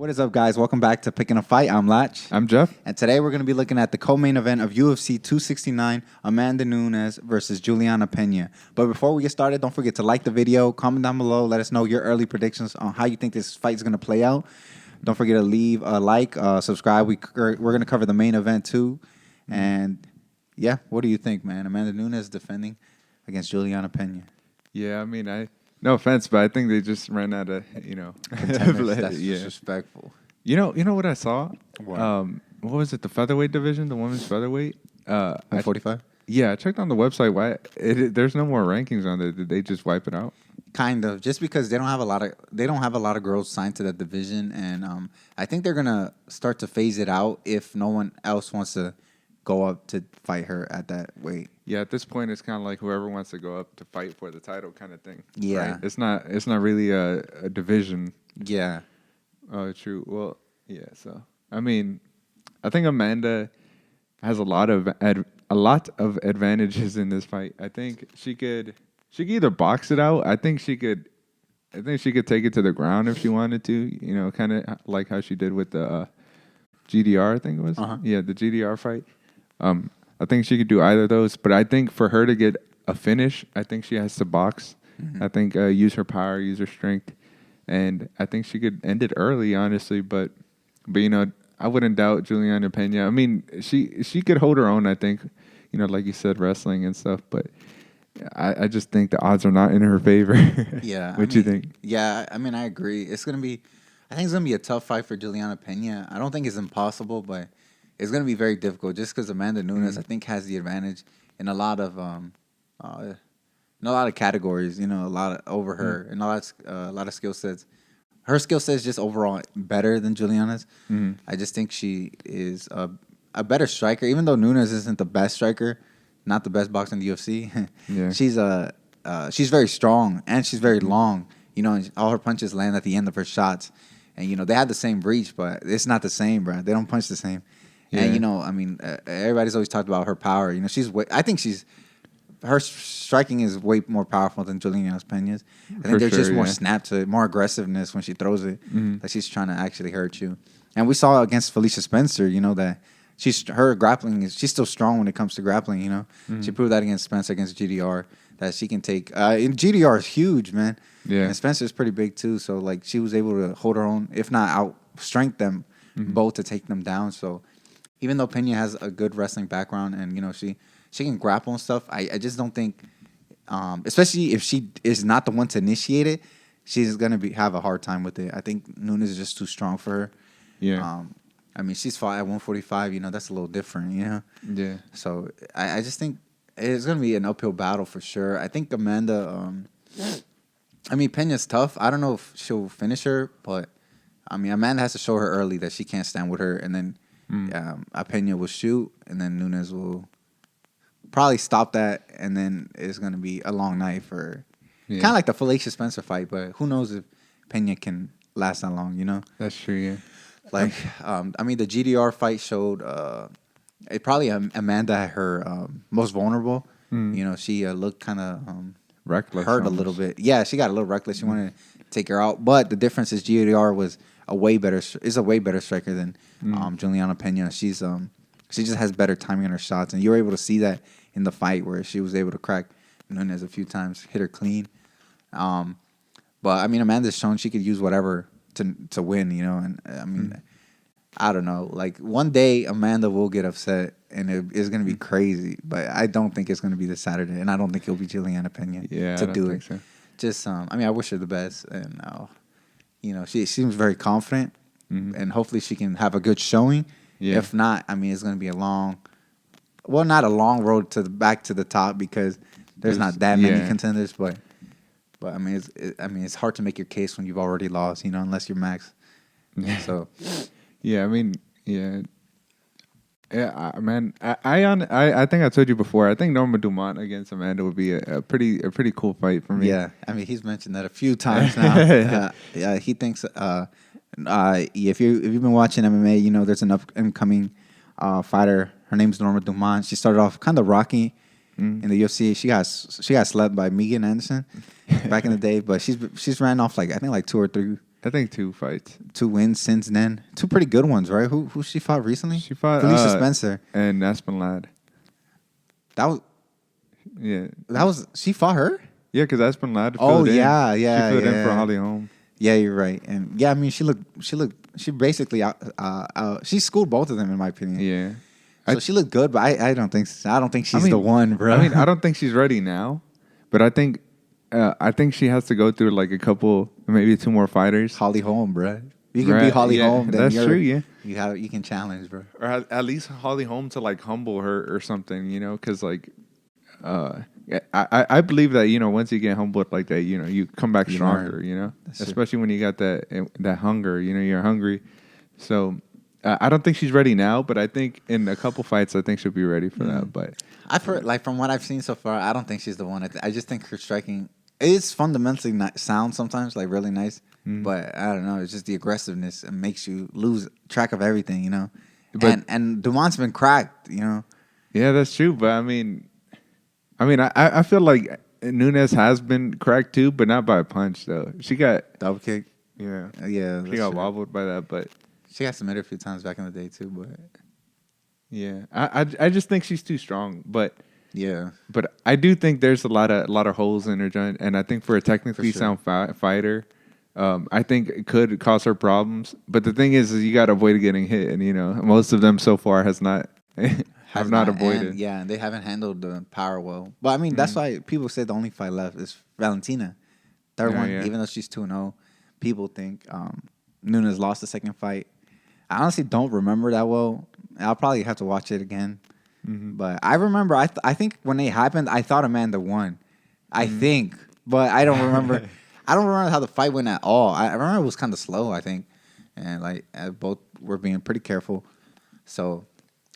What is up, guys? Welcome back to Picking a Fight. I'm Lach. I'm Jeff. And today we're going to be looking at the co-main event of UFC 269, Amanda Nunes versus Julianna Pena. But before we get started, don't forget to like the video, comment down below, let us know your early predictions on how you think this fight is going to play out. Don't forget to leave a like, subscribe. We're going to cover the main event too. And yeah, what do you think, man? Amanda Nunes defending against Julianna Pena. Yeah, I mean, no offense, but I think they just ran out of, Contenders. That's disrespectful. You know what I saw? What? What was it? The featherweight division, the women's featherweight. 145. Yeah, I checked on the website. Why there's no more rankings on there? Did they just wipe it out? Kind of, just because they don't have a lot of girls signed to that division, and I think they're gonna start to phase it out if no one else wants to go up to fight her at that weight. Yeah, at this point, it's kind of like whoever wants to go up to fight for the title kind of thing. Yeah, right? It's not really a division. Yeah. Oh, true. Well, yeah. So I mean, I think Amanda has a lot of advantages in this fight. I think she could either box it out. I think she could take it to the ground if she wanted to. Kind of like how she did with the GDR. I think it was. Yeah, the GDR fight. I think she could do either of those, but I think for her to get a finish, I think she has to box. I think use her power, use her strength, and I think she could end it early, honestly. But I wouldn't doubt Julianna Pena. I mean, she could hold her own. I think, like you said, wrestling and stuff. But I just think the odds are not in her favor. Yeah. What do you think? Yeah, I mean, I agree. I think it's gonna be a tough fight for Julianna Pena. I don't think it's impossible, but it's going to be very difficult just because Amanda Nunes, I think, has the advantage in a lot of categories. A lot over her, and a lot of skill sets. Her skill set is just overall better than Julianna's. I just think she is a better striker, even though Nunes isn't the best striker, not the best boxer in the UFC. Yeah. She's very strong and she's very long. And all her punches land at the end of her shots, and they have the same reach, but it's not the same, bro. They don't punch the same. Yeah. And everybody's always talked about her power. I think her striking is way more powerful than Julianna Pena's. I think there's just more snap to it, more aggressiveness when she throws it. Like she's trying to actually hurt you. And we saw against Felicia Spencer, that her grappling she's still strong when it comes to grappling. She proved that against Spencer, against GDR, that she can take. And GDR is huge, man. Yeah. And Spencer's pretty big too. So like she was able to hold her own, if not out-strength them both to take them down. So even though Pena has a good wrestling background and, she can grapple and stuff, I just don't think, especially if she is not the one to initiate it, she's going to have a hard time with it. I think Nunes is just too strong for her. Yeah. She's fought at 145, that's a little different, Yeah. So I just think it's going to be an uphill battle for sure. I think Amanda, Pena's tough. I don't know if she'll finish her, but, Amanda has to show her early that she can't stand with her, and then Pena will shoot, and then Nunes will probably stop that, and then it's going to be a long night for her. Yeah. Kind of like the Felicia Spencer fight, but who knows if Pena can last that long, That's true, yeah. Like, the GDR fight showed Amanda at her most vulnerable. She looked kind of reckless, hurt almost. A little bit. Yeah, she got a little reckless. She wanted to take her out, but the difference is GDR is a way better striker than Julianna Pena. She just has better timing on her shots, and you were able to see that in the fight where she was able to crack Nunes a few times, hit her clean. But Amanda's shown she could use whatever to win, and I don't know. Like one day Amanda will get upset, and it's going to be crazy. But I don't think it's going to be this Saturday, and I don't think it'll be Julianna Pena to do it. So. Just I wish her the best, and she seems very confident, and hopefully she can have a good showing. Yeah. If not, it's going to be not a long road back to the top because there's not that many contenders. But it's hard to make your case when you've already lost, unless you're Max. So, yeah, yeah, man. I think I told you before. I think Norma Dumont against Amanda would be a pretty cool fight for me. Yeah, he's mentioned that a few times now. Yeah, he thinks. If you've been watching MMA, there's an upcoming fighter. Her name's Norma Dumont. She started off kind of rocky in the UFC. She got slept by Megan Anderson back in the day, but she's ran off like 2 or 3 I think 2 fights. 2 wins since then. 2 pretty good ones, right? Who she fought recently? She fought Felicia Spencer. And Aspen Ladd. That was she fought her? Yeah, because Aspen Ladd Oh filled in. yeah, She filled in for Holly Holm. Yeah, you're right. And yeah, I mean she basically she schooled both of them in my opinion. Yeah. So she looked good, but I don't think she's the one, bro. I mean, I don't think she's ready now, but I think she has to go through like a couple, maybe 2 more fighters. Holly Holm, bro. You can be Holly Holm. Then that's true. Yeah, you can challenge, bro. Or at least Holly Holm to like humble her or something, because like, I believe that once you get humbled like that, you come back stronger, especially when you got that hunger, you're hungry. So I don't think she's ready now, but I think in a couple fights, I think she'll be ready for that. But I've heard, like, from what I've seen so far, I don't think she's the one. I just think her striking is fundamentally sound sometimes, like really nice. But I don't know, it's just the aggressiveness. It makes you lose track of everything, But, and Dumont's been cracked, Yeah, that's true. But I feel like Nunes has been cracked too, but not by a punch though. She got double kick. Yeah, yeah. She got wobbled by that, but she got submitted a few times back in the day too. But yeah, I just think she's too strong. But yeah, but I do think there's a lot of holes in her joint, and I think for a technically sound fighter, I think it could cause her problems. But the thing is you got to avoid getting hit, and most of them so far has not. Have not avoided. And they haven't handled the power well. But I mean, that's why people say the only fight left is Valentina. Third one, even though she's 2-0, people think Nunes lost the second fight. I honestly don't remember that well. I'll probably have to watch it again. But I remember, I think when it happened, I thought Amanda won. I think. But I don't remember. I don't remember how the fight went at all. I remember it was kind of slow, I think. And like both were being pretty careful. So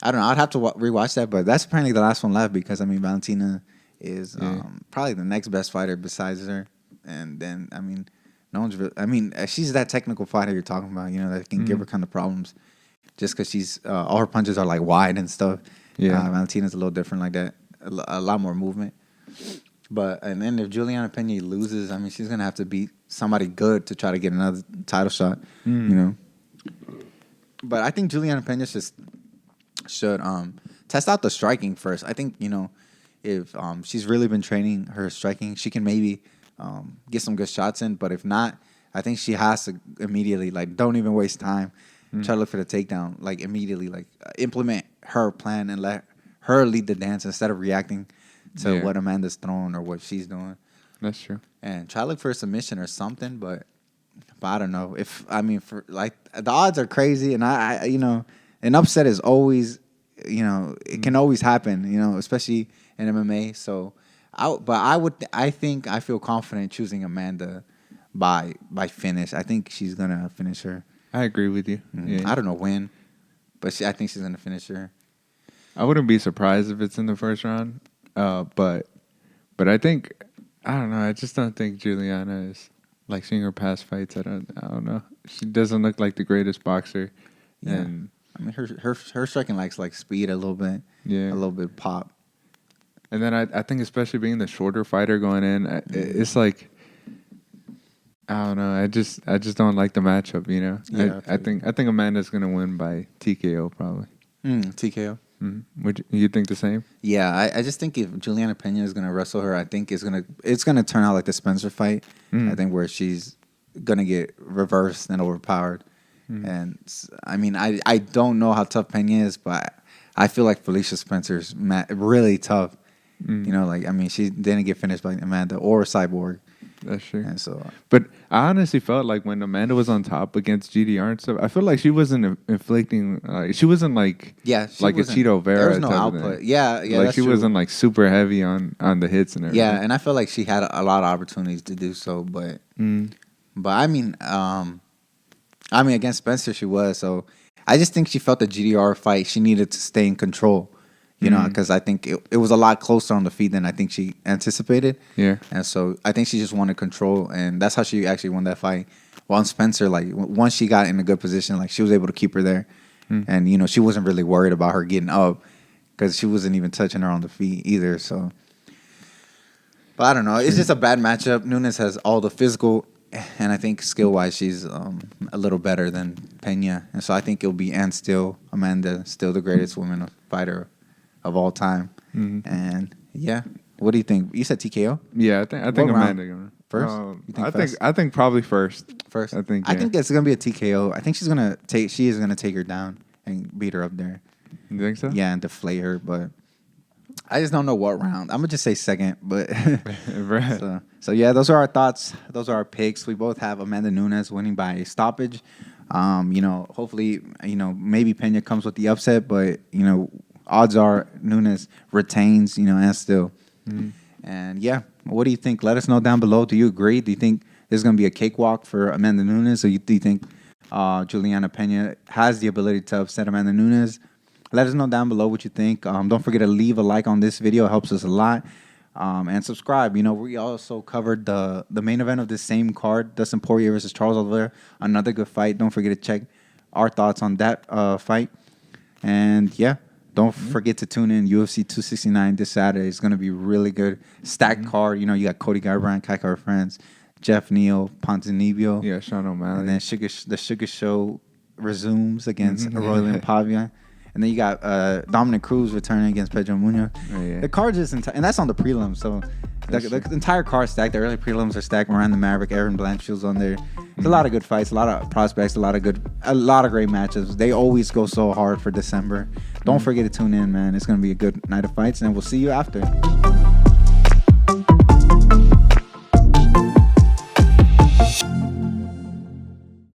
I don't know. I'd have to rewatch that, but that's apparently the last one left because, I mean, Valentina is probably the next best fighter besides her. And then, I mean, no one's really... I mean, she's that technical fighter you're talking about, that can give her kind of problems just because she's... all her punches are, like, wide and stuff. Yeah. Valentina's a little different like that. A lot more movement. And then if Julianna Pena loses, I mean, she's going to have to beat somebody good to try to get another title shot, But I think Julianna Pena should test out the striking first. I think, if she's really been training her striking, she can maybe get some good shots in. But if not, I think she has to immediately, like, don't even waste time. Try to look for the takedown, like, immediately, like, implement her plan and let her lead the dance instead of reacting to what Amanda's throwing or what she's doing. That's true. And try to look for a submission or something, but I don't know. The odds are crazy, and I an upset is always, it can always happen, especially in MMA. So, I feel confident choosing Amanda by finish. I think she's gonna finish her. I agree with you. Yeah. I don't know when, but I think she's gonna finish her. I wouldn't be surprised if it's in the first round, but I think I don't know. I just don't think Julianna is like seeing her past fights. I don't know. She doesn't look like the greatest boxer. Yeah. And I mean, her striking likes like speed a little bit. Yeah. A little bit pop. And then I think especially being the shorter fighter going in, it's like I don't know. I just don't like the matchup. Yeah, I think Amanda's gonna win by TKO probably. TKO. Would you think the same? Yeah, I just think if Julianna Pena is gonna wrestle her, I think it's gonna turn out like the Spencer fight. I think where she's gonna get reversed and overpowered. And I mean, I don't know how tough Pena is, but I feel like Felicia Spencer's really tough. Like, I mean, she didn't get finished by Amanda or Cyborg. That's true. And so, but I honestly felt like when Amanda was on top against GDR and stuff, I feel like she wasn't inflicting. She wasn't like a Cheeto Vera. There was no output. Yeah, like she wasn't like super heavy on the hits and everything. Yeah, and I feel like she had a lot of opportunities to do so, but I mean, against Spencer she was. So I just think she felt the GDR fight. She needed to stay in control. Because I think it was a lot closer on the feet than I think she anticipated. Yeah. And so I think she just wanted control, and that's how she actually won that fight. While Spencer, like, once she got in a good position, like, she was able to keep her there. And, she wasn't really worried about her getting up because she wasn't even touching her on the feet either. So, but I don't know. It's just a bad matchup. Nunes has all the physical and I think skill wise she's a little better than Pena, and so I think it'll be Amanda, still the greatest woman fighter of all time. And yeah, what do you think? You said TKO? Yeah, I think Amanda gonna first. I think probably first. First, I think it's gonna be a TKO. I think she is gonna take her down and beat her up there. You think so? Yeah, and deflate her, but I just don't know what round. I'm gonna just say second, but Right. so yeah, those are our thoughts. Those are our picks. We both have Amanda Nunes winning by stoppage. Hopefully, maybe Pena comes with the upset, but odds are Nunes retains. And still, and yeah, what do you think? Let us know down below. Do you agree? Do you think there's gonna be a cakewalk for Amanda Nunes, or do you think Julianna Pena has the ability to upset Amanda Nunes? Let us know down below what you think. Don't forget to leave a like on this video. It helps us a lot. And subscribe. We also covered the main event of this same card, Dustin Poirier versus Charles Oliveira. Another good fight. Don't forget to check our thoughts on that fight. And yeah, don't forget to tune in UFC 269 this Saturday. It's going to be really good. Stacked card. You got Cody Garbrandt, Kai Kara France, Jeff Neal, Ponzinibbio. Yeah, Sean O'Malley. And then the Sugar Show resumes against Royland Pavia. And then you got Dominic Cruz returning against Pedro Munoz. Oh, yeah. The card is and that's on the prelims. So the entire card stacked. The early prelims are stacked. Miranda Maverick, Aaron Blanchfield's on there. There's a lot of good fights, a lot of prospects, a lot of great matches. They always go so hard for December. Don't forget to tune in, man. It's gonna be a good night of fights, and we'll see you after.